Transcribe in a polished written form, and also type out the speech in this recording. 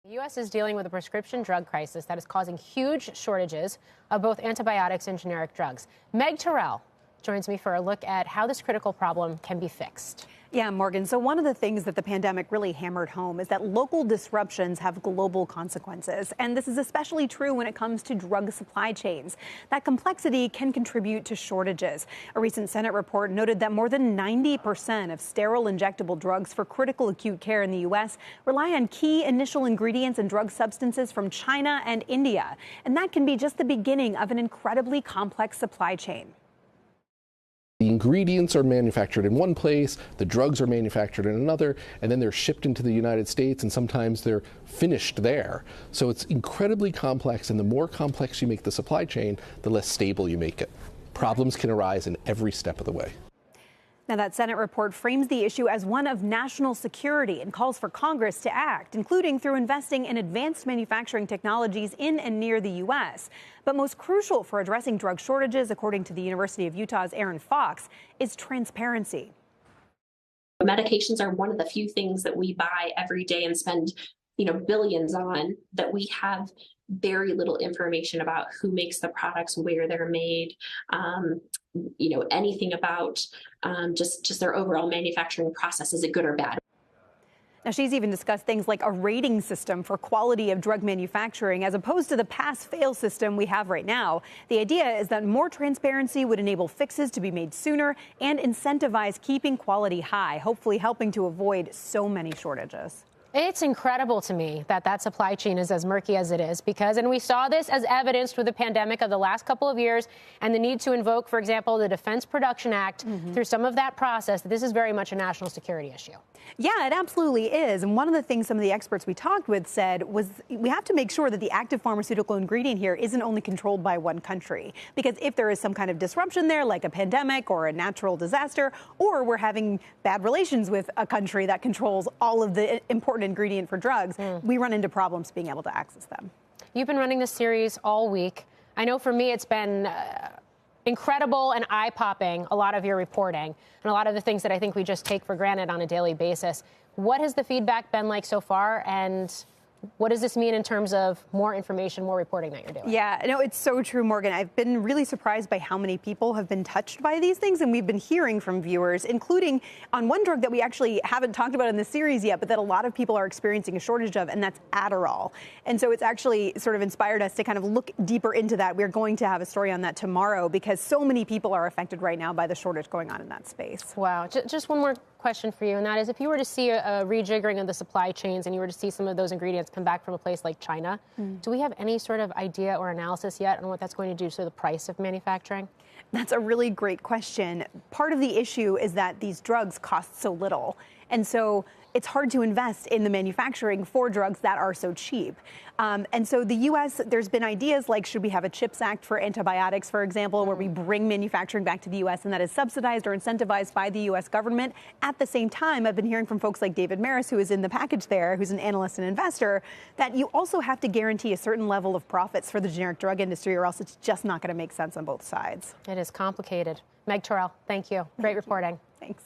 The U.S. is dealing with a prescription drug crisis that is causing huge shortages of both antibiotics and generic drugs. Meg Tirrell joins me for a look at how this critical problem can be fixed. Yeah, Morgan. So one of the things that the pandemic really hammered home is that local disruptions have global consequences. And this is especially true when it comes to drug supply chains. That complexity can contribute to shortages. A recent Senate report noted that more than 90% of sterile injectable drugs for critical acute care in the U.S. rely on key initial ingredients and drug substances from China and India. And that can be just the beginning of an incredibly complex supply chain. The ingredients are manufactured in one place, the drugs are manufactured in another, and then they're shipped into the United States, and sometimes they're finished there. So it's incredibly complex, and the more complex you make the supply chain, the less stable you make it. Problems can arise in every step of the way. Now, that Senate report frames the issue as one of national security and calls for Congress to act, including through investing in advanced manufacturing technologies in and near the U.S. But most crucial for addressing drug shortages, according to the University of Utah's Aaron Fox, is transparency. Medications are one of the few things that we buy every day and spend, billions on, that we have very little information about who makes the products, where they're made, anything about just their overall manufacturing process. Is it good or bad? Now, she's even discussed things like a rating system for quality of drug manufacturing as opposed to the pass-fail system we have right now. The idea is that more transparency would enable fixes to be made sooner and incentivize keeping quality high, hopefully helping to avoid so many shortages. It's incredible to me that supply chain is as murky as it is and we saw this as evidenced with the pandemic of the last couple of years and the need to invoke, for example, the Defense Production Act through some of that process. This is very much a national security issue. Yeah, it absolutely is. And one of the things some of the experts we talked with said was we have to make sure that the active pharmaceutical ingredient here isn't only controlled by one country. Because if there is some kind of disruption there, like a pandemic or a natural disaster, or we're having bad relations with a country that controls all of the important ingredient for drugs, we run into problems being able to access them. You've been running this series all week. I know for me it's been incredible and eye-popping, a lot of your reporting and a lot of the things that I think we just take for granted on a daily basis. What has the feedback been like so far, and what does this mean in terms of more information, more reporting that you're doing? Yeah, no, it's so true, Morgan. I've been really surprised by how many people have been touched by these things, and we've been hearing from viewers, including on one drug that we actually haven't talked about in the series yet, but that a lot of people are experiencing a shortage of, and that's Adderall. And so it's actually sort of inspired us to kind of look deeper into that. We're going to have a story on that tomorrow because so many people are affected right now by the shortage going on in that space. Wow. Just one more question for you, and that is, if you were to see a rejiggering of the supply chains and you were to see some of those ingredients come back from a place like China, do we have any sort of idea or analysis yet on what that's going to do to the price of manufacturing? That's a really great question. Part of the issue is that these drugs cost so little. And so it's hard to invest in the manufacturing for drugs that are so cheap. And so the U.S., there's been ideas like, should we have a CHIPS Act for antibiotics, for example, where we bring manufacturing back to the U.S. and that is subsidized or incentivized by the U.S. government. At the same time, I've been hearing from folks like David Maris, who is in the package there, who's an analyst and investor, that you also have to guarantee a certain level of profits for the generic drug industry, or else it's just not going to make sense on both sides. It is complicated. Meg Tirrell, thank you. Great reporting. Thanks.